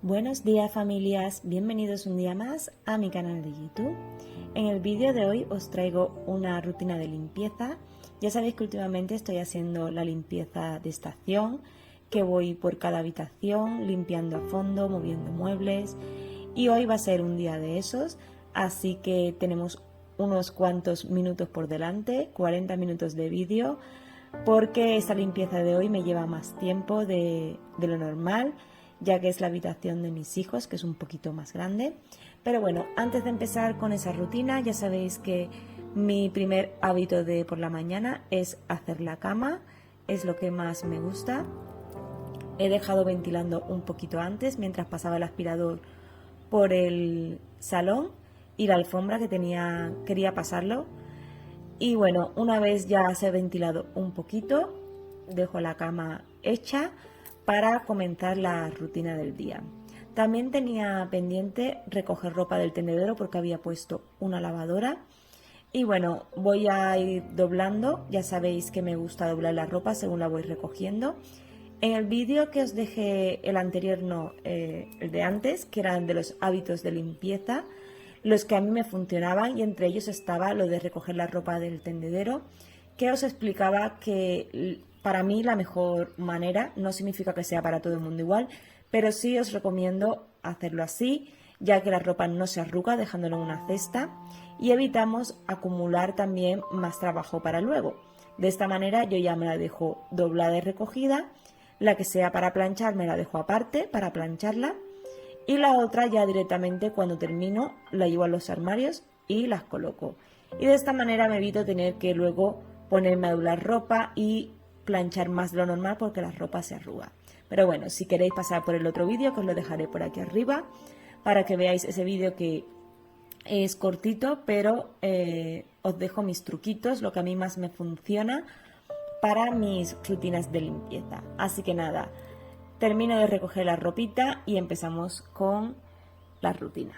Buenos días familias, bienvenidos un día más a mi canal de YouTube. En el vídeo de hoy os traigo una rutina de limpieza. Ya sabéis que últimamente estoy haciendo la limpieza de estación, que voy por cada habitación limpiando a fondo, moviendo muebles, y hoy va a ser un día de esos, así que tenemos unos cuantos minutos por delante, 40 minutos de vídeo, porque esta limpieza de hoy me lleva más tiempo de lo normal, ya que es la habitación de mis hijos, que es un poquito más grande. Pero bueno, antes de empezar con esa rutina, ya sabéis que mi primer hábito de por la mañana es hacer la cama, es lo que más me gusta. He dejado ventilando un poquito antes, mientras pasaba el aspirador por el salón y la alfombra que quería pasarlo. Y bueno, una vez ya se ha ventilado un poquito, dejo la cama hecha para comenzar la rutina del día. También tenía pendiente recoger ropa del tendedero porque había puesto una lavadora. Y bueno, voy a ir doblando, ya sabéis que me gusta doblar la ropa según la voy recogiendo. En el vídeo que os dejé, el anterior no, el de antes, que eran de los hábitos de limpieza, los que a mí me funcionaban, y entre ellos estaba lo de recoger la ropa del tendedero, que os explicaba que para mí la mejor manera, no significa que sea para todo el mundo igual, pero sí os recomiendo hacerlo así, ya que la ropa no se arruga dejándolo en una cesta y evitamos acumular también más trabajo para luego. De esta manera yo ya me la dejo doblada y recogida, la que sea para planchar me la dejo aparte para plancharla, y la otra ya directamente cuando termino la llevo a los armarios y las coloco. Y de esta manera me evito tener que luego ponerme a doblar ropa y planchar más de lo normal porque la ropa se arruga. Pero bueno, si queréis pasar por el otro vídeo, que os lo dejaré por aquí arriba, para que veáis ese vídeo que es cortito, pero os dejo mis truquitos, lo que a mí más me funciona para mis rutinas de limpieza. Así que nada, termino de recoger la ropita y empezamos con la rutina.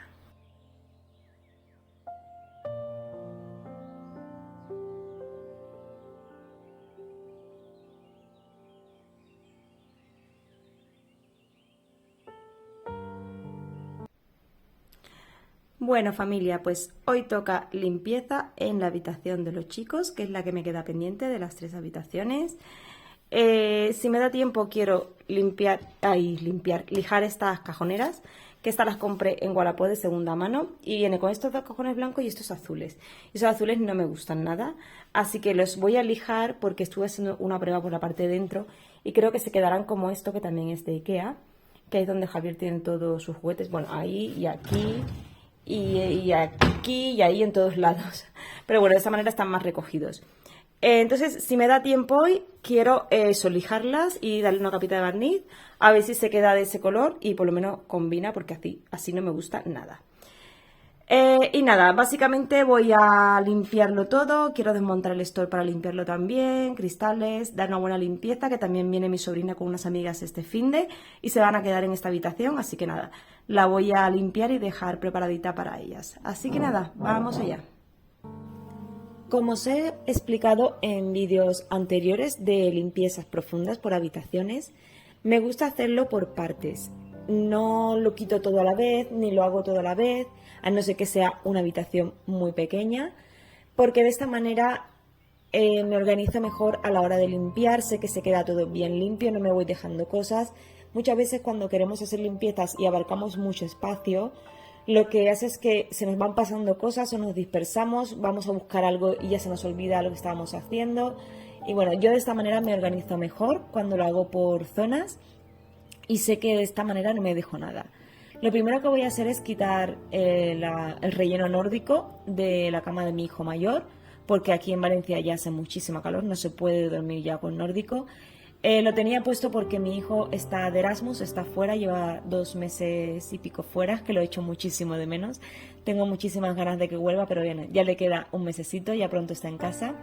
Bueno familia, pues hoy toca limpieza en la habitación de los chicos, que es la que me queda pendiente de las 3 habitaciones. Si me da tiempo quiero lijar estas cajoneras, que estas las compré en Wallapop de segunda mano y viene con estos 2 cajones blancos y estos azules. Y esos azules no me gustan nada, así que los voy a lijar porque estuve haciendo una prueba por la parte de dentro y creo que se quedarán como esto, que también es de Ikea, que es donde Javier tiene todos sus juguetes, bueno, ahí y aquí y aquí y ahí en todos lados. Pero bueno, de esta manera están más recogidos. Entonces, si me da tiempo hoy, quiero lijarlas y darle una capita de barniz, a ver si se queda de ese color y por lo menos combina, porque así no me gusta nada. Y nada, básicamente voy a limpiarlo todo, quiero desmontar el store para limpiarlo también, cristales, dar una buena limpieza, que también viene mi sobrina con unas amigas este finde y se van a quedar en esta habitación, así que nada, la voy a limpiar y dejar preparadita para ellas. Así que nada, vamos allá. Como os he explicado en vídeos anteriores de limpiezas profundas por habitaciones, me gusta hacerlo por partes. No lo quito todo a la vez, ni lo hago todo a la vez, a no ser que sea una habitación muy pequeña, porque de esta manera me organizo mejor a la hora de limpiar, sé que se queda todo bien limpio, no me voy dejando cosas. Muchas veces cuando queremos hacer limpiezas y abarcamos mucho espacio, lo que hace es que se nos van pasando cosas o nos dispersamos, vamos a buscar algo y ya se nos olvida lo que estábamos haciendo. Y bueno, yo de esta manera me organizo mejor cuando lo hago por zonas y sé que de esta manera no me dejo nada. Lo primero que voy a hacer es quitar el relleno nórdico de la cama de mi hijo mayor, porque aquí en Valencia ya hace muchísima calor, no se puede dormir ya con nórdico. Lo tenía puesto porque mi hijo está de Erasmus, está fuera, lleva 2 meses y pico fuera, que lo he hecho muchísimo de menos. Tengo muchísimas ganas de que vuelva, pero bien, ya le queda un mesecito, ya pronto está en casa.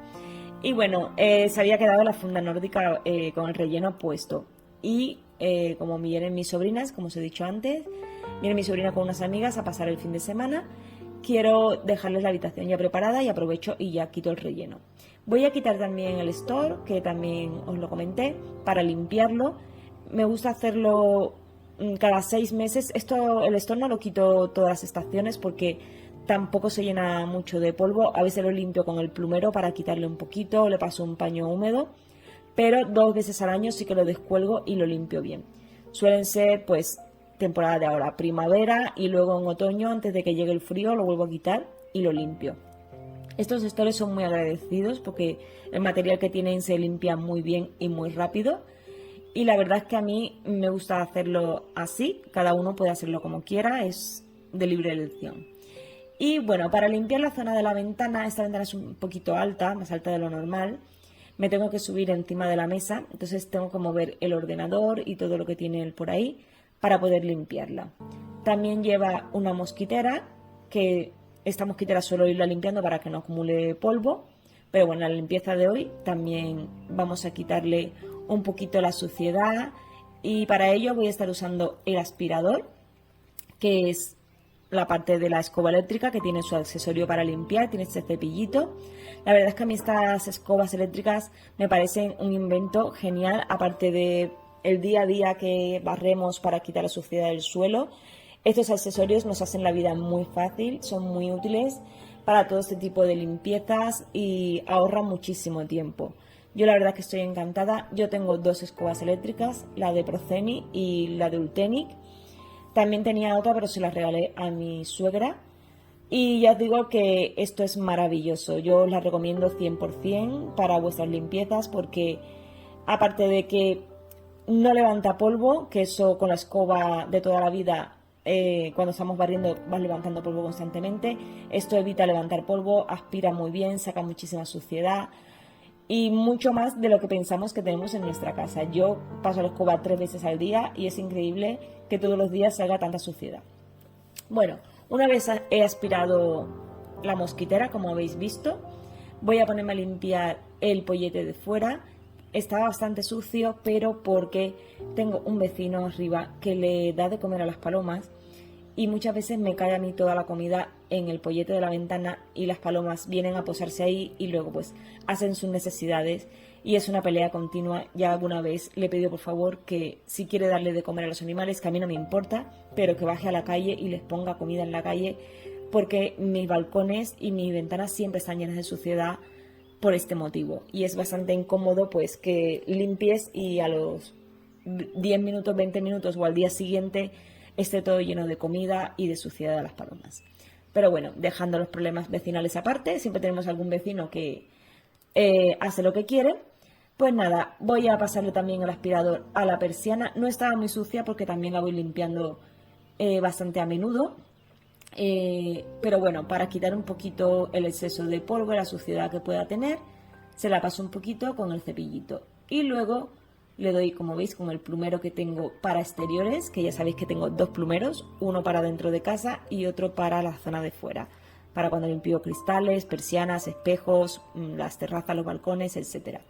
Y bueno, se había quedado la funda nórdica con el relleno puesto. Y como vienen mis sobrinas, como os he dicho antes, viene mi sobrina con unas amigas a pasar el fin de semana, quiero dejarles la habitación ya preparada y aprovecho y ya quito el relleno. Voy a quitar también el store, que también os lo comenté, para limpiarlo. Me gusta hacerlo cada 6 meses. Esto, el stone no lo quito todas las estaciones porque tampoco se llena mucho de polvo. A veces lo limpio con el plumero para quitarle un poquito, le paso un paño húmedo, pero 2 veces al año sí que lo descuelgo y lo limpio bien. Suelen ser pues temporada de ahora, primavera, y luego en otoño, antes de que llegue el frío, lo vuelvo a quitar y lo limpio. Estos stores son muy agradecidos porque el material que tienen se limpia muy bien y muy rápido. Y la verdad es que a mí me gusta hacerlo así, cada uno puede hacerlo como quiera, es de libre elección. Y bueno, para limpiar la zona de la ventana, esta ventana es un poquito alta, más alta de lo normal, me tengo que subir encima de la mesa, entonces tengo que mover el ordenador y todo lo que tiene él por ahí para poder limpiarla. También lleva una mosquitera, que esta mosquitera suelo irla limpiando para que no acumule polvo, pero bueno, en la limpieza de hoy también vamos a quitarle un poquito la suciedad y para ello voy a estar usando el aspirador, que es la parte de la escoba eléctrica que tiene su accesorio para limpiar, tiene este cepillito. La verdad es que a mí estas escobas eléctricas me parecen un invento genial, aparte de el día a día que barremos para quitar la suciedad del suelo. Estos accesorios nos hacen la vida muy fácil, son muy útiles para todo este tipo de limpiezas y ahorran muchísimo tiempo. Yo la verdad que estoy encantada. Yo tengo 2 escobas eléctricas, la de Proceni y la de Ultenic. También tenía otra, pero se la regalé a mi suegra. Y ya os digo que esto es maravilloso. Yo os la recomiendo 100% para vuestras limpiezas porque aparte de que no levanta polvo, que eso con la escoba de toda la vida, cuando estamos barriendo vas levantando polvo constantemente. Esto evita levantar polvo, aspira muy bien, saca muchísima suciedad y mucho más de lo que pensamos que tenemos en nuestra casa. Yo paso la escoba 3 veces al día y es increíble que todos los días salga tanta suciedad. Bueno, una vez he aspirado la mosquitera, como habéis visto, voy a ponerme a limpiar el pollete de fuera. Está bastante sucio, pero porque tengo un vecino arriba que le da de comer a las palomas y muchas veces me cae a mí toda la comida en el pollete de la ventana y las palomas vienen a posarse ahí y luego pues hacen sus necesidades y es una pelea continua. Ya alguna vez le he pedido por favor que si quiere darle de comer a los animales, que a mí no me importa, pero que baje a la calle y les ponga comida en la calle porque mis balcones y mis ventanas siempre están llenas de suciedad por este motivo y es bastante incómodo pues que limpies y a los 10 minutos, 20 minutos o al día siguiente esté todo lleno de comida y de suciedad de las palomas. Pero bueno, dejando los problemas vecinales aparte, siempre tenemos algún vecino que hace lo que quiere. Pues nada, voy a pasarle también el aspirador a la persiana. No estaba muy sucia porque también la voy limpiando bastante a menudo. Pero bueno, para quitar un poquito el exceso de polvo, la suciedad que pueda tener, se la paso un poquito con el cepillito. Y luego le doy, como veis, con el plumero que tengo para exteriores, que ya sabéis que tengo 2 plumeros, uno para dentro de casa y otro para la zona de fuera, para cuando limpio cristales, persianas, espejos, las terrazas, los balcones, etcétera.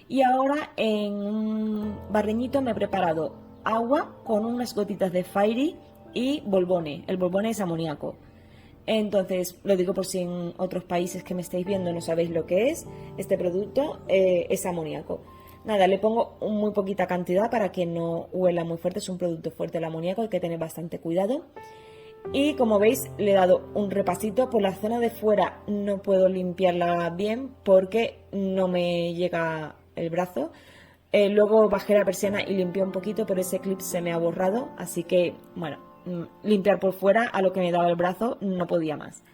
Y ahora en un barreñito me he preparado agua con unas gotitas de Fairy y Bolbone. El Bolbone es amoníaco. Entonces, lo digo por si en otros países que me estáis viendo no sabéis lo que es. Este producto es amoníaco. Nada, le pongo muy poquita cantidad para que no huela muy fuerte. Es un producto fuerte el amoníaco, hay que tener bastante cuidado. Y como veis, le he dado un repasito. Por la zona de fuera no puedo limpiarla bien porque no me llega el brazo. Luego bajé la persiana y limpié un poquito, pero ese clip se me ha borrado. Así que, bueno, limpiar por fuera a lo que me daba el brazo no podía más.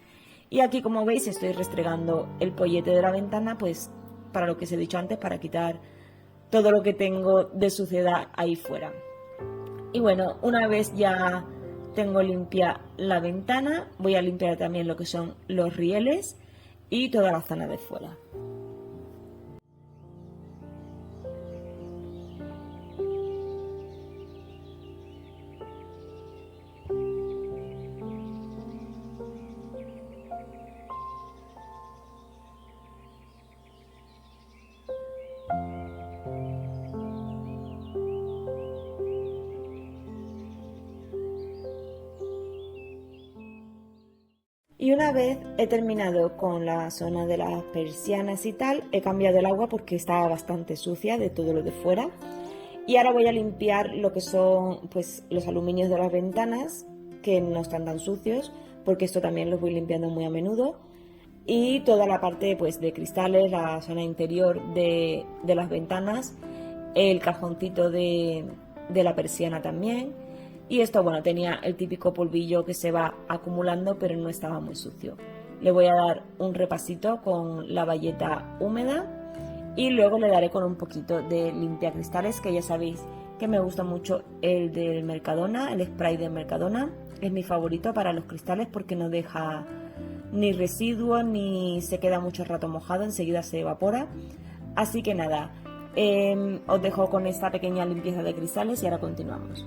Y aquí, como veis, estoy restregando el pollete de la ventana, pues para lo que os he dicho antes, para quitar todo lo que tengo de suciedad ahí fuera. Y bueno, una vez ya tengo limpia la ventana, voy a limpiar también lo que son los rieles y toda la zona de fuera. Y una vez he terminado con la zona de las persianas y tal, he cambiado el agua porque estaba bastante sucia de todo lo de fuera. Y ahora voy a limpiar lo que son pues los aluminios de las ventanas, que no están tan sucios, porque esto también los voy limpiando muy a menudo. Y toda la parte pues de cristales, la zona interior de las ventanas, el cajoncito de la persiana también. Y esto, bueno, tenía el típico polvillo que se va acumulando, pero no estaba muy sucio. Le voy a dar un repasito con la bayeta húmeda y luego le daré con un poquito de limpiacristales, que ya sabéis que me gusta mucho el del Mercadona, el spray del Mercadona. Es mi favorito para los cristales porque no deja ni residuos ni se queda mucho rato mojado, enseguida se evapora. Así que nada, os dejo con esta pequeña limpieza de cristales y ahora continuamos.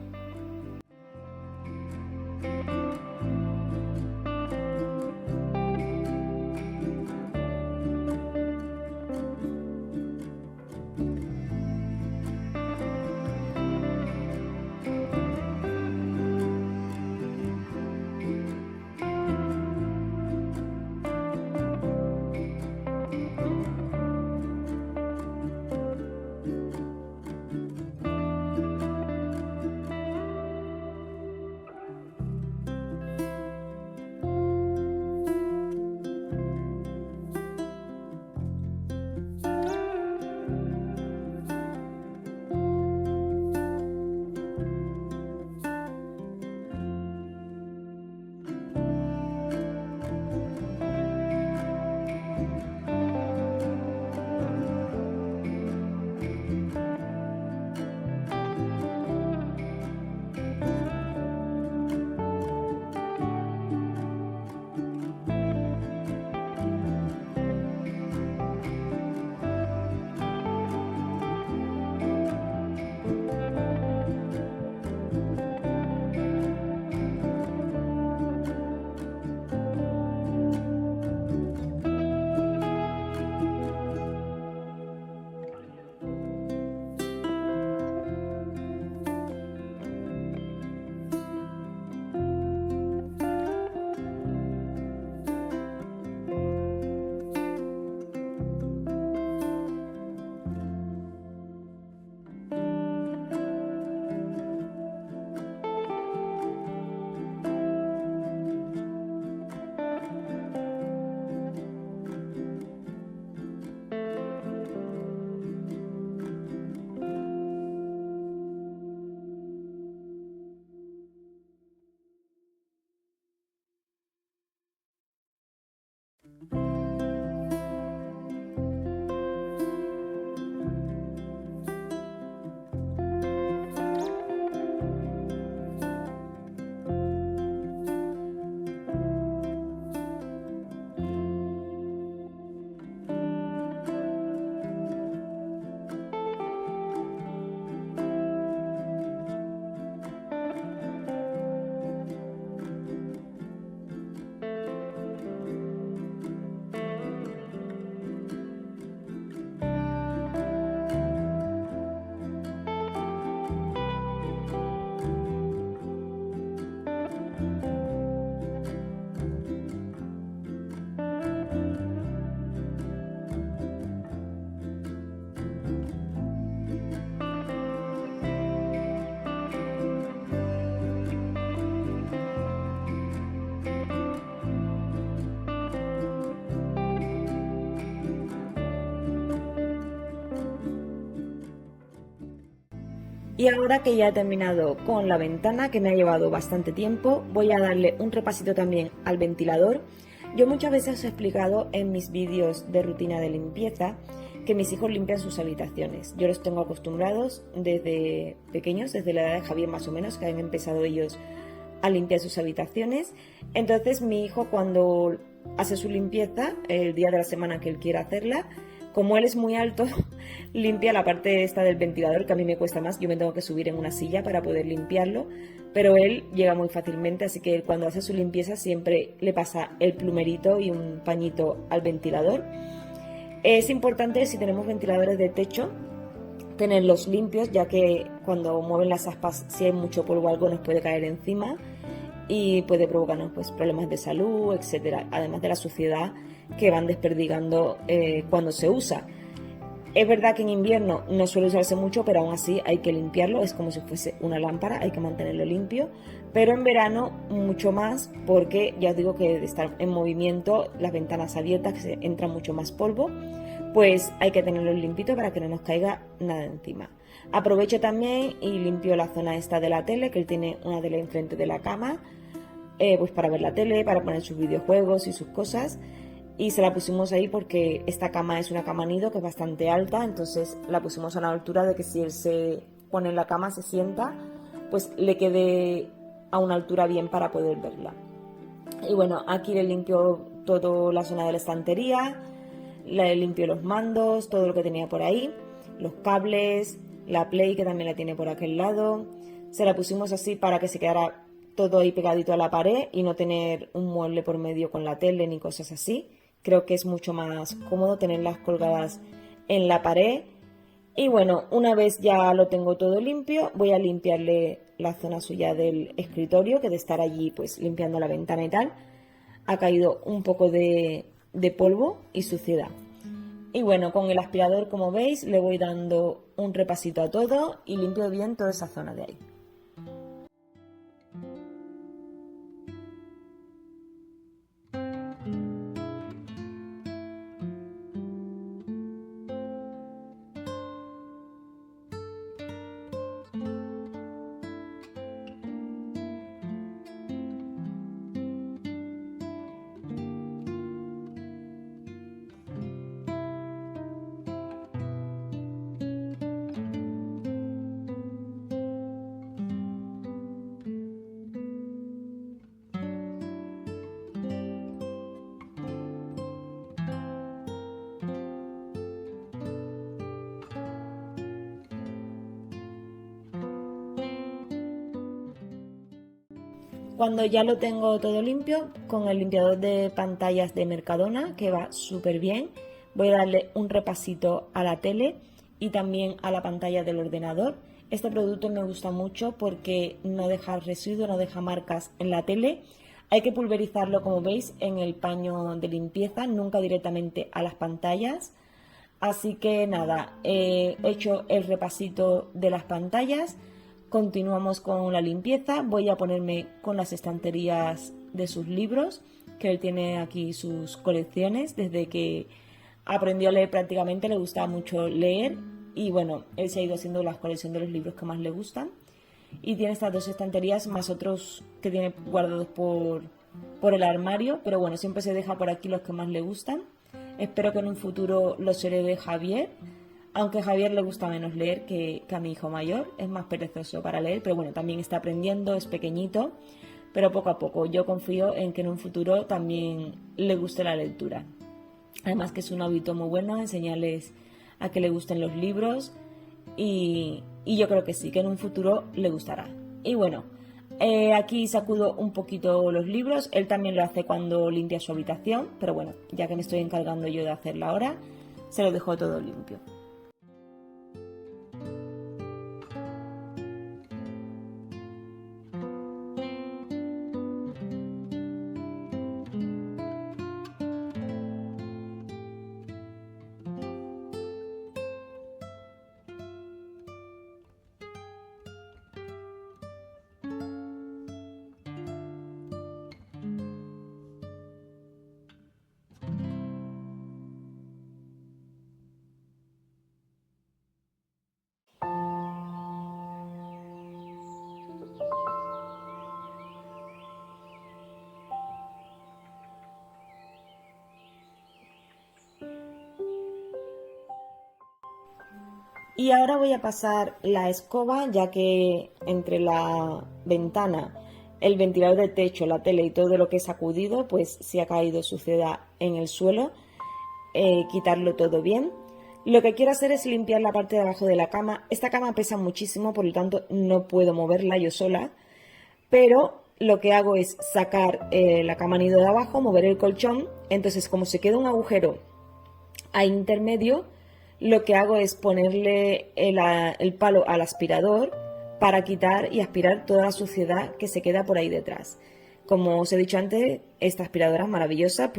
Y ahora que ya he terminado con la ventana, que me ha llevado bastante tiempo, voy a darle un repasito también al ventilador. Yo muchas veces os he explicado en mis vídeos de rutina de limpieza que mis hijos limpian sus habitaciones. Yo los tengo acostumbrados desde pequeños, desde la edad de Javier más o menos, que han empezado ellos a limpiar sus habitaciones. Entonces mi hijo, cuando hace su limpieza, el día de la semana que él quiera hacerla, como él es muy alto, limpia la parte esta del ventilador, que a mí me cuesta más. Yo me tengo que subir en una silla para poder limpiarlo, pero él llega muy fácilmente, así que cuando hace su limpieza siempre le pasa el plumerito y un pañito al ventilador. Es importante, si tenemos ventiladores de techo, tenerlos limpios, ya que cuando mueven las aspas, si hay mucho polvo o algo, nos puede caer encima y puede provocarnos pues problemas de salud, etcétera, además de la suciedad que van desperdigando cuando se usa. Es verdad que en invierno no suele usarse mucho, pero aún así hay que limpiarlo, es como si fuese una lámpara, hay que mantenerlo limpio, pero en verano mucho más porque ya os digo que de estar en movimiento, las ventanas abiertas, que se entra mucho más polvo, pues hay que tenerlo limpito para que no nos caiga nada encima. Aprovecho también y limpio la zona esta de la tele, que él tiene una tele enfrente de la cama, pues para ver la tele, para poner sus videojuegos y sus cosas. Y se la pusimos ahí porque esta cama es una cama nido que es bastante alta, entonces la pusimos a la altura de que si él se pone en la cama, se sienta, pues le quede a una altura bien para poder verla. Y bueno, aquí le limpio toda la zona de la estantería, le limpio los mandos, todo lo que tenía por ahí, los cables, la Play que también la tiene por aquel lado. Se la pusimos así para que se quedara todo ahí pegadito a la pared y no tener un mueble por medio con la tele ni cosas así. Creo que es mucho más cómodo tenerlas colgadas en la pared. Y bueno, una vez ya lo tengo todo limpio, voy a limpiarle la zona suya del escritorio, que de estar allí pues limpiando la ventana y tal, ha caído un poco de polvo y suciedad. Y bueno, con el aspirador, como veis, le voy dando un repasito a todo y limpio bien toda esa zona de ahí. Cuando ya lo tengo todo limpio, con el limpiador de pantallas de Mercadona, que va súper bien, voy a darle un repasito a la tele y también a la pantalla del ordenador. Este producto me gusta mucho porque no deja residuos, no deja marcas en la tele. Hay que pulverizarlo, como veis, en el paño de limpieza, nunca directamente a las pantallas. Así que nada, he hecho el repasito de las pantallas. Continuamos con la limpieza. Voy a ponerme con las estanterías de sus libros, que él tiene aquí sus colecciones. Desde que aprendió a leer prácticamente le gustaba mucho leer y bueno, él se ha ido haciendo la colección de los libros que más le gustan. Y tiene estas dos estanterías más otros que tiene guardados por el armario, pero bueno, siempre se deja por aquí los que más le gustan. Espero que en un futuro los herede Javier, aunque a Javier le gusta menos leer que a mi hijo mayor, es más perezoso para leer, pero bueno, también está aprendiendo, es pequeñito, pero poco a poco. Yo confío en que en un futuro también le guste la lectura. Además que es un hábito muy bueno, enseñarles a que le gusten los libros y yo creo que sí, que en un futuro le gustará. Y bueno, aquí sacudo un poquito los libros, él también lo hace cuando limpia su habitación, pero bueno, ya que me estoy encargando yo de hacerlo ahora, se lo dejo todo limpio. Y ahora voy a pasar la escoba, ya que entre la ventana, el ventilador de techo, la tele y todo lo que he sacudido, pues si ha caído suciedad en el suelo, quitarlo todo bien. Lo que quiero hacer es limpiar la parte de abajo de la cama. Esta cama pesa muchísimo, por lo tanto no puedo moverla yo sola, pero lo que hago es sacar la cama nido de abajo, mover el colchón, entonces como se queda un agujero a intermedio, lo que hago es ponerle el palo al aspirador para quitar y aspirar toda la suciedad que se queda por ahí detrás. Como os he dicho antes, esta aspiradora es maravillosa.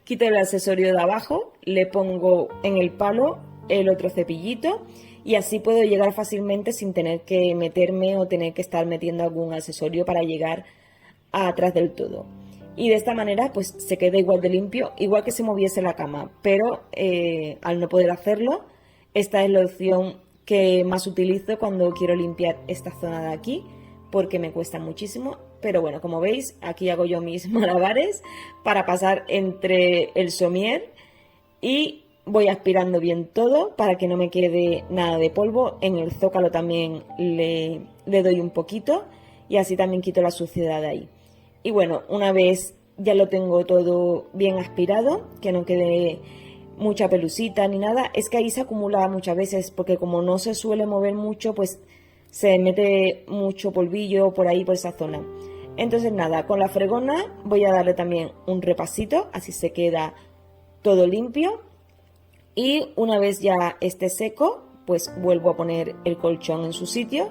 Quito el accesorio de abajo, le pongo en el palo el otro cepillito y así puedo llegar fácilmente sin tener que meterme o tener que estar metiendo algún accesorio para llegar atrás del todo. Y de esta manera pues se queda igual de limpio, igual que si moviese la cama, pero al no poder hacerlo, esta es la opción que más utilizo cuando quiero limpiar esta zona de aquí, porque me cuesta muchísimo. Pero bueno, como veis, aquí hago yo mis malabares para pasar entre el somier y voy aspirando bien todo para que no me quede nada de polvo. En el zócalo también le doy un poquito y así también quito la suciedad de ahí. Y bueno, una vez ya lo tengo todo bien aspirado, que no quede mucha pelusita ni nada, es que ahí se acumula muchas veces porque como no se suele mover mucho, pues se mete mucho polvillo por ahí, por esa zona. Entonces nada, con la fregona voy a darle también un repasito, así se queda todo limpio. Y una vez ya esté seco, pues vuelvo a poner el colchón en su sitio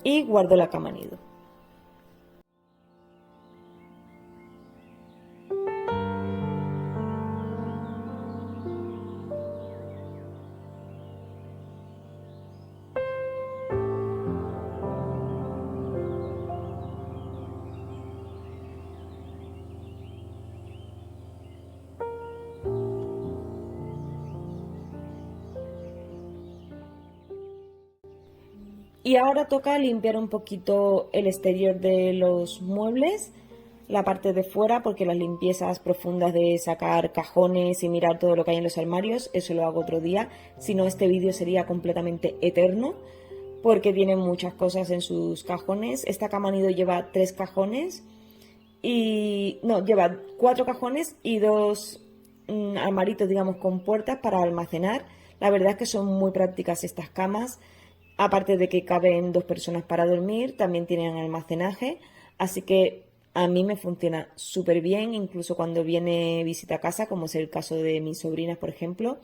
y guardo la cama nido. Y ahora toca limpiar un poquito el exterior de los muebles, la parte de fuera, porque las limpiezas profundas de sacar cajones y mirar todo lo que hay en los armarios, eso lo hago otro día. Si no, este vídeo sería completamente eterno, porque tiene muchas cosas en sus cajones. Esta cama nido lleva 3 cajones, y no, lleva 4 cajones y 2 armaritos, digamos, con puertas para almacenar. La verdad es que son muy prácticas estas camas. Aparte de que caben 2 personas para dormir, también tienen almacenaje, así que a mí me funciona súper bien, incluso cuando viene visita a casa, como es el caso de mis sobrinas, por ejemplo.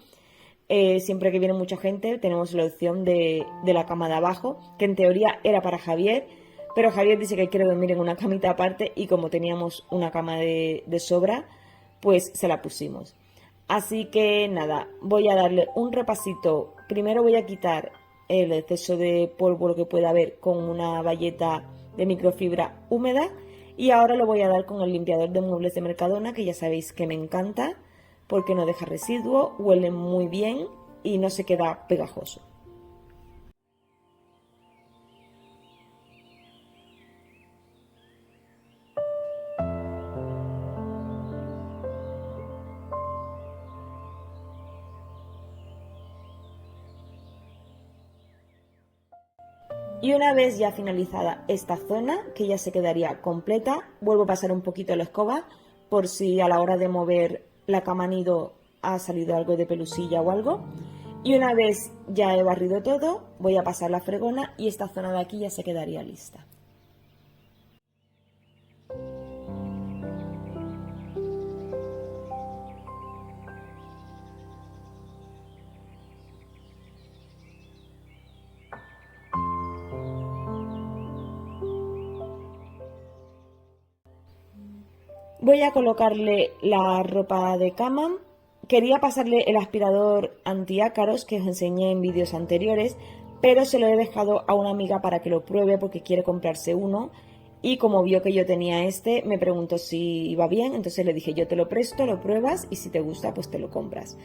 Siempre que viene mucha gente tenemos la opción de la cama de abajo, que en teoría era para Javier, pero Javier dice que quiere dormir en una camita aparte y como teníamos una cama de sobra, pues se la pusimos. Así que nada, voy a darle un repasito. Primero voy a quitar el exceso de polvo, lo que pueda haber, con una bayeta de microfibra húmeda, y ahora lo voy a dar con el limpiador de muebles de Mercadona, que ya sabéis que me encanta porque no deja residuo, huele muy bien y no se queda pegajoso. Y una vez ya finalizada esta zona, que ya se quedaría completa, vuelvo a pasar un poquito la escoba por si a la hora de mover la cama nido ha salido algo de pelusilla o algo. Y una vez ya he barrido todo, voy a pasar la fregona y esta zona de aquí ya se quedaría lista. Voy a colocarle la ropa de cama. Quería pasarle el aspirador antiácaros que os enseñé en vídeos anteriores, pero se lo he dejado a una amiga para que lo pruebe porque quiere comprarse uno. Y como vio que yo tenía este, me preguntó si iba bien, entonces le dije: yo te lo presto, lo pruebas y si te gusta, pues te lo compras.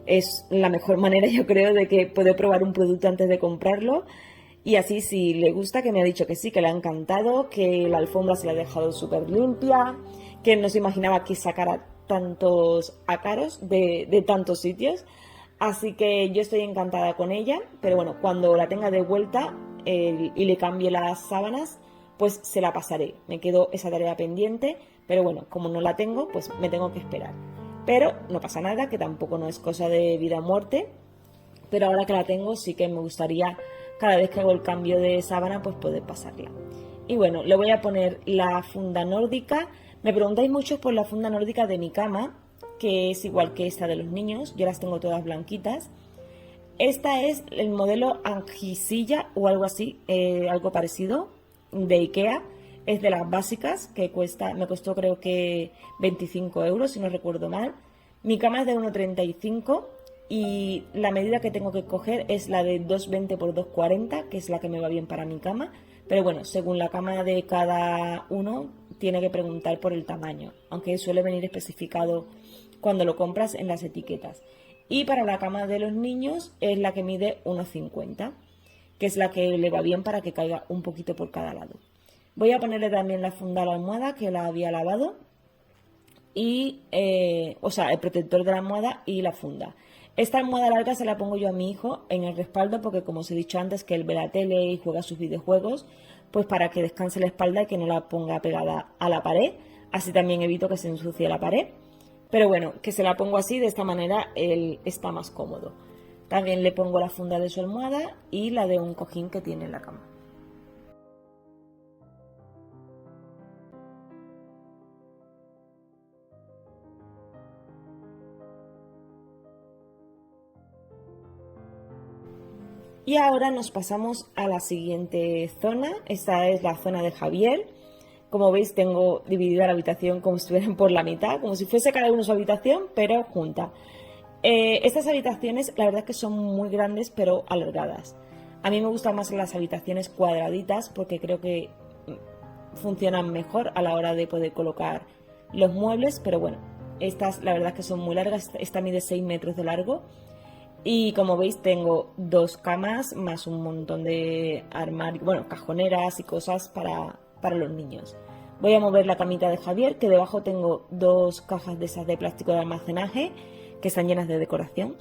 Es la mejor manera, yo creo, de que puede probar un producto antes de comprarlo. Y así, si le gusta, que me ha dicho que sí, que le ha encantado, que la alfombra se la ha dejado súper limpia, que no se imaginaba que sacara tantos ácaros de tantos sitios. Así que yo estoy encantada con ella, pero bueno, cuando la tenga de vuelta y le cambie las sábanas, pues se la pasaré. Me quedó esa tarea pendiente, pero bueno, como no la tengo, pues me tengo que esperar. Pero no pasa nada, que tampoco no es cosa de vida o muerte. Pero ahora que la tengo, sí que me gustaría, cada vez que hago el cambio de sábana, pues poder pasarla. Y bueno, le voy a poner la funda nórdica. Me preguntáis mucho por la funda nórdica de mi cama, que es igual que esta de los niños. Yo las tengo todas blanquitas. Esta es el modelo Angisilla o algo así, algo parecido, de Ikea. Es de las básicas, que me costó creo que 25 euros, si no recuerdo mal. Mi cama es de 1,35 y la medida que tengo que coger es la de 2,20 por 2,40, que es la que me va bien para mi cama. Pero bueno, según la cama de cada uno, tiene que preguntar por el tamaño, aunque suele venir especificado cuando lo compras en las etiquetas. Y para la cama de los niños es la que mide 1,50, que es la que le va bien para que caiga un poquito por cada lado. Voy a ponerle también la funda a la almohada, que la había lavado, y o sea, el protector de la almohada y la funda. Esta almohada larga se la pongo yo a mi hijo en el respaldo porque, como os he dicho antes, que él ve la tele y juega sus videojuegos, pues para que descanse la espalda y que no la ponga pegada a la pared. Así también evito que se ensucie la pared. Pero bueno, que se la pongo así, de esta manera él está más cómodo. También le pongo la funda de su almohada y la de un cojín que tiene en la cama. Y ahora nos pasamos a la siguiente zona. Esta es la zona de Javier. Como veis, tengo dividida la habitación como si estuvieran por la mitad, como si fuese cada uno su habitación, pero junta. Estas habitaciones, la verdad es que son muy grandes, pero alargadas. A mí me gustan más las habitaciones cuadraditas porque creo que funcionan mejor a la hora de poder colocar los muebles, pero bueno, estas la verdad es que son muy largas. Esta mide 6 metros de largo. Y como veis tengo 2 camas más un montón de armarios, bueno, cajoneras y cosas para los niños. Voy a mover la camita de Javier, que debajo tengo 2 cajas de esas de plástico de almacenaje que están llenas de decoración.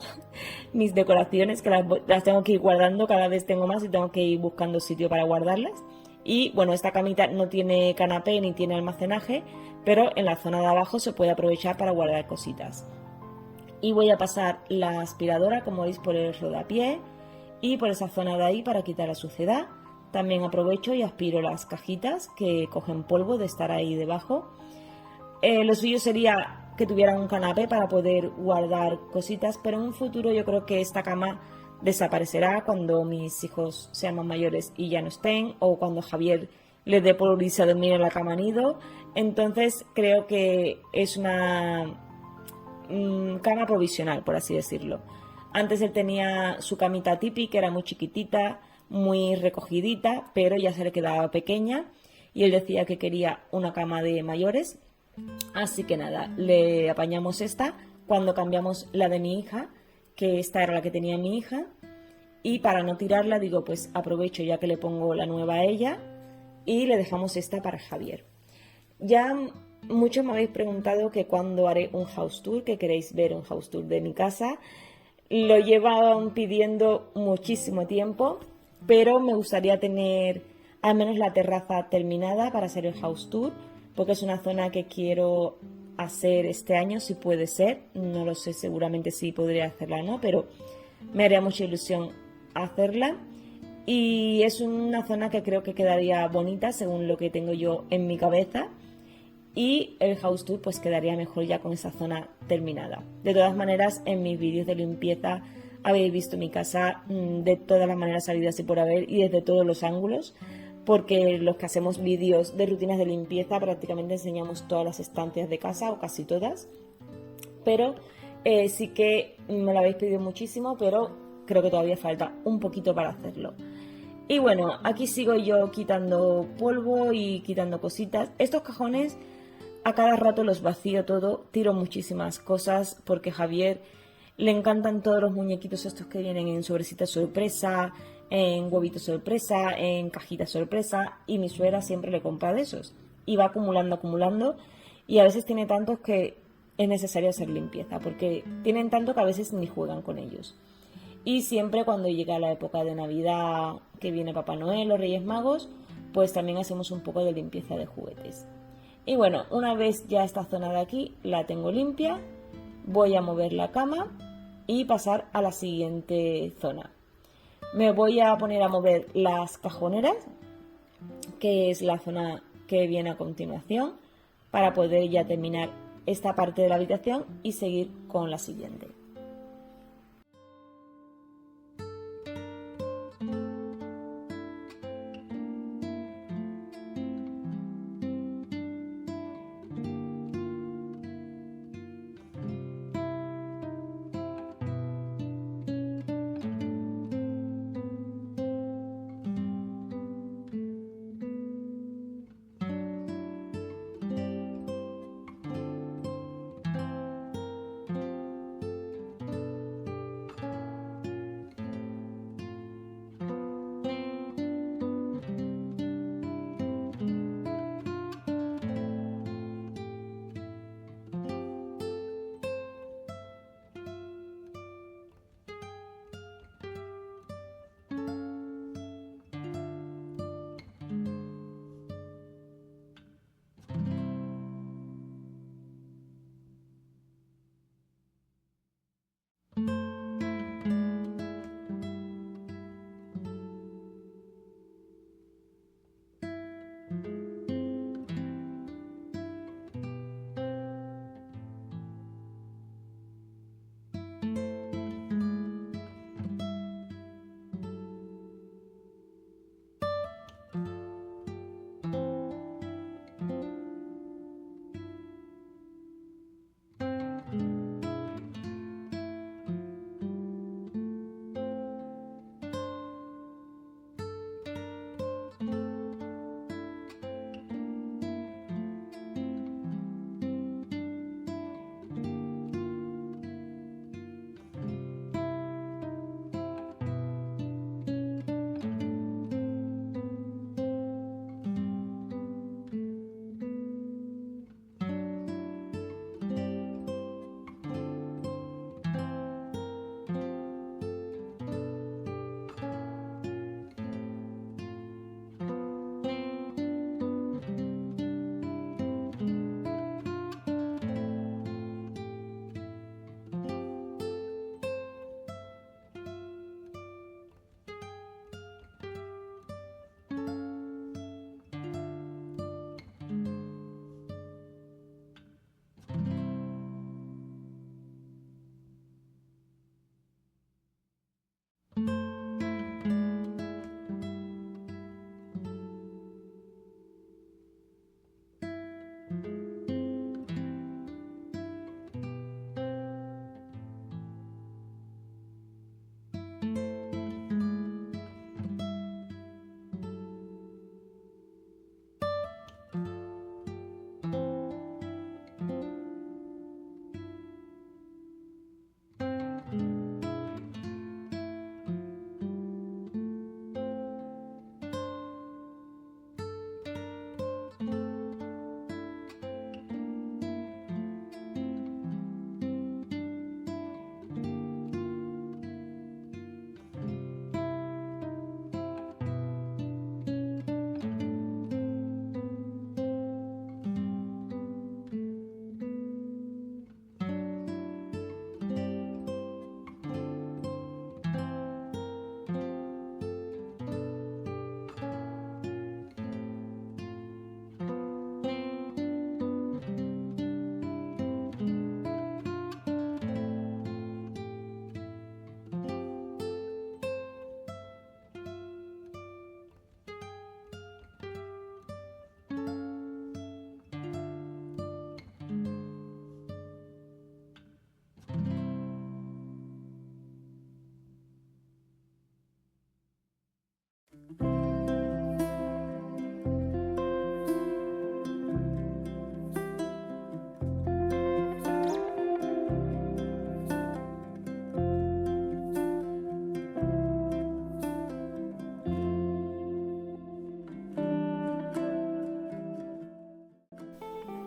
Mis decoraciones que las tengo que ir guardando, cada vez tengo más y tengo que ir buscando sitio para guardarlas. Y bueno, esta camita no tiene canapé ni tiene almacenaje, pero en la zona de abajo se puede aprovechar para guardar cositas. Y voy a pasar la aspiradora, como veis, por el rodapié y por esa zona de ahí para quitar la suciedad. También aprovecho y aspiro las cajitas que cogen polvo de estar ahí debajo. Lo suyo sería que tuvieran un canapé para poder guardar cositas, pero en un futuro yo creo que esta cama desaparecerá cuando mis hijos sean más mayores y ya no estén, o cuando Javier les dé por irse a dormir en la cama nido. Entonces creo que es una cama provisional, por así decirlo. Antes él tenía su camita típica, que era muy chiquitita, muy recogidita, pero ya se le quedaba pequeña y él decía que quería una cama de mayores. Así que nada, le apañamos esta cuando cambiamos la de mi hija, que esta era la que tenía mi hija, y para no tirarla digo, pues aprovecho ya que le pongo la nueva a ella y le dejamos esta para Javier. Ya muchos me habéis preguntado que cuándo haré un house tour, que queréis ver un house tour de mi casa. Lo llevaban pidiendo muchísimo tiempo, pero me gustaría tener al menos la terraza terminada para hacer el house tour, porque es una zona que quiero hacer este año, si puede ser. No lo sé seguramente si podría hacerla o no, pero me haría mucha ilusión hacerla. Y es una zona que creo que quedaría bonita según lo que tengo yo en mi cabeza. Y el house tour pues quedaría mejor ya con esa zona terminada. De todas maneras, en mis vídeos de limpieza habéis visto mi casa de todas las maneras habidas y por haber y desde todos los ángulos, porque los que hacemos vídeos de rutinas de limpieza prácticamente enseñamos todas las estancias de casa o casi todas. Pero sí que me lo habéis pedido muchísimo, pero creo que todavía falta un poquito para hacerlo. Y bueno, aquí sigo yo quitando polvo y quitando cositas. Estos cajones a cada rato los vacío todo, tiro muchísimas cosas porque a Javier le encantan todos los muñequitos estos que vienen en sobrecitas sorpresa, en huevitos sorpresa, en cajitas sorpresa, y mi suegra siempre le compra de esos. Y va acumulando, acumulando, y a veces tiene tantos que es necesario hacer limpieza, porque tienen tanto que a veces ni juegan con ellos. Y siempre cuando llega la época de Navidad, que viene Papá Noel o Reyes Magos, pues también hacemos un poco de limpieza de juguetes. Y bueno, una vez ya esta zona de aquí la tengo limpia, voy a mover la cama y pasar a la siguiente zona. Me voy a poner a mover las cajoneras, que es la zona que viene a continuación, para poder ya terminar esta parte de la habitación y seguir con la siguiente.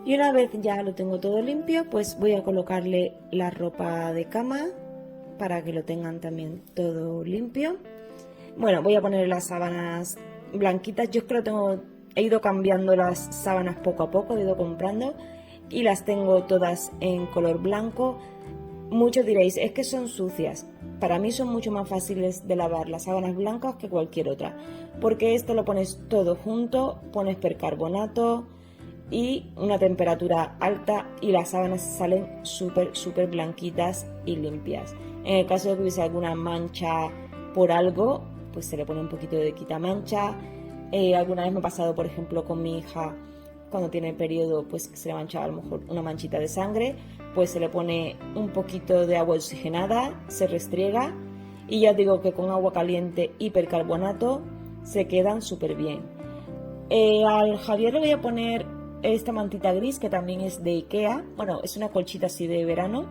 Y una vez ya lo tengo todo limpio, pues voy a colocarle la ropa de cama para que lo tengan también todo limpio. Bueno, voy a poner las sábanas blanquitas. Yo creo que he ido cambiando las sábanas poco a poco, he ido comprando y las tengo todas en color blanco. Muchos diréis, es que son sucias. Para mí son mucho más fáciles de lavar las sábanas blancas que cualquier otra, porque esto lo pones todo junto, pones percarbonato y una temperatura alta y las sábanas salen súper blanquitas y limpias. En el caso de que hubiese alguna mancha por algo, pues se le pone un poquito de quitamancha. Alguna vez me ha pasado, por ejemplo, con mi hija, cuando tiene el periodo, pues se le manchaba a lo mejor una manchita de sangre, pues se le pone un poquito de agua oxigenada, se restriega y ya digo que con agua caliente y percarbonato se quedan súper bien. Al Javier le voy a poner esta mantita gris que también es de Ikea. Bueno, es una colchita así de verano,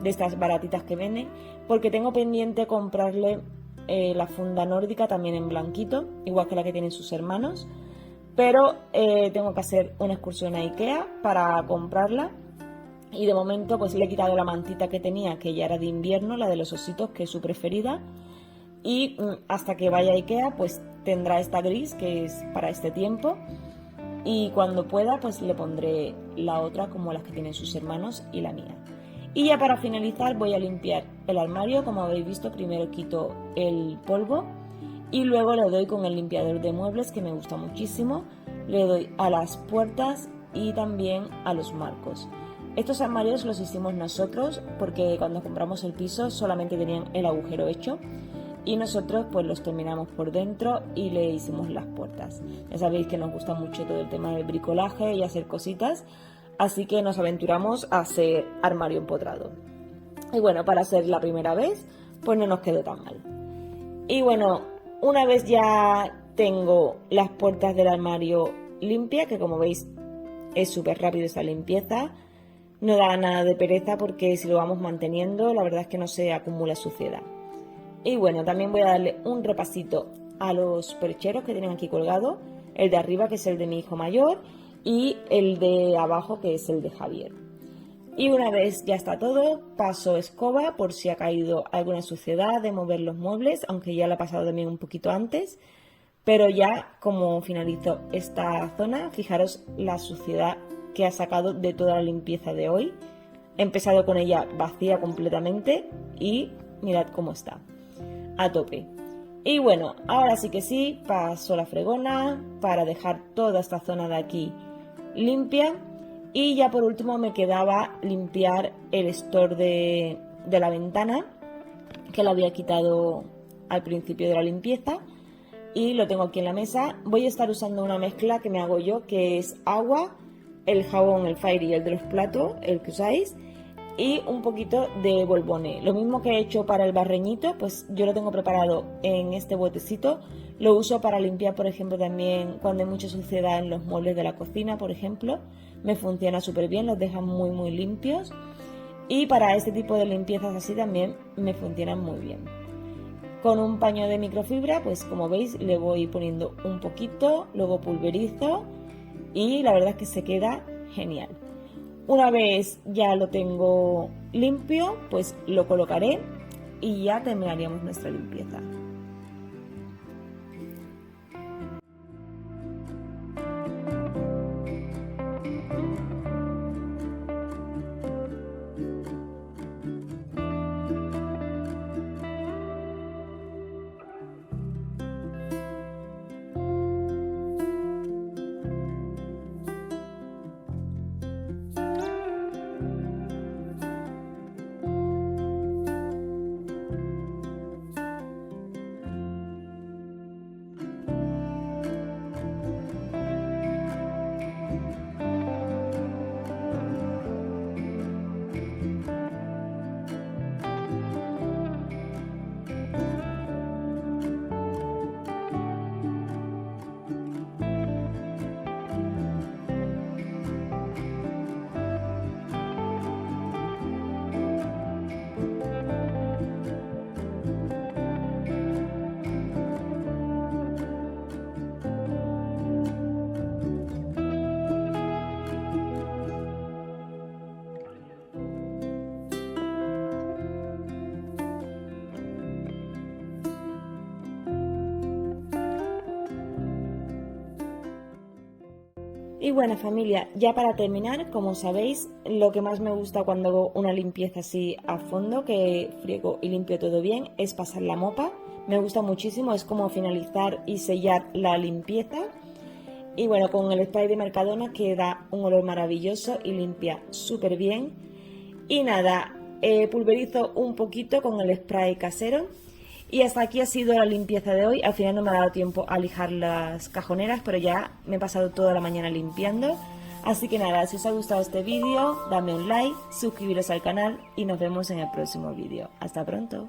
de estas baratitas que venden, porque tengo pendiente comprarle la funda nórdica también en blanquito, igual que la que tienen sus hermanos. Pero tengo que hacer una excursión a Ikea para comprarla. Y de momento pues le he quitado la mantita que tenía, que ya era de invierno, la de los ositos, que es su preferida. Y hasta que vaya a Ikea pues tendrá esta gris, que es para este tiempo. Y cuando pueda pues le pondré la otra como las que tienen sus hermanos y la mía. Y ya para finalizar voy a limpiar el armario. Como habéis visto, primero quito el polvo y luego le doy con el limpiador de muebles, que me gusta muchísimo. Le doy a las puertas y también a los marcos. Estos armarios los hicimos nosotros porque cuando compramos el piso solamente tenían el agujero hecho y nosotros pues los terminamos por dentro y le hicimos las puertas. Ya sabéis que nos gusta mucho todo el tema del bricolaje y hacer cositas, así que nos aventuramos a hacer armario empotrado. Y bueno, para hacer la primera vez pues no nos quedó tan mal. Y bueno, una vez ya tengo las puertas del armario limpias, que como veis es súper rápido esa limpieza, no da nada de pereza porque si lo vamos manteniendo la verdad es que no se acumula suciedad. Y bueno, también voy a darle un repasito a los percheros que tienen aquí colgado, el de arriba que es el de mi hijo mayor y el de abajo que es el de Javier. Y una vez ya está todo, paso escoba por si ha caído alguna suciedad de mover los muebles, aunque ya lo he pasado también un poquito antes. Pero ya como finalizo esta zona, fijaros la suciedad que ha sacado de toda la limpieza de hoy. He empezado con ella vacía completamente y mirad cómo está, a tope. Y bueno, ahora sí que sí, paso la fregona para dejar toda esta zona de aquí limpia. Y ya por último me quedaba limpiar el store de la ventana, que la había quitado al principio de la limpieza. Y lo tengo aquí en la mesa. Voy a estar usando una mezcla que me hago yo, que es agua, el jabón, el Fairy, el de los platos, el que usáis, y un poquito de Volbone. Lo mismo que he hecho para el barreñito, pues yo lo tengo preparado en este botecito. Lo uso para limpiar, por ejemplo, también cuando hay mucha suciedad en los muebles de la cocina, por ejemplo. Me funciona súper bien, los deja muy limpios. Y para este tipo de limpiezas así también me funcionan muy bien. Con un paño de microfibra, pues como veis, le voy poniendo un poquito, luego pulverizo y la verdad es que se queda genial. Una vez ya lo tengo limpio, pues lo colocaré y ya terminaríamos nuestra limpieza. Y bueno, familia, ya para terminar, como sabéis, lo que más me gusta cuando hago una limpieza así a fondo, que friego y limpio todo bien, es pasar la mopa. Me gusta muchísimo, es como finalizar y sellar la limpieza. Y bueno, con el spray de Mercadona queda un olor maravilloso y limpia súper bien. Y nada, pulverizo un poquito con el spray casero. Y hasta aquí ha sido la limpieza de hoy. Al final no me ha dado tiempo a lijar las cajoneras, pero ya me he pasado toda la mañana limpiando. Así que nada, si os ha gustado este vídeo, dame un like, suscribiros al canal y nos vemos en el próximo vídeo. Hasta pronto.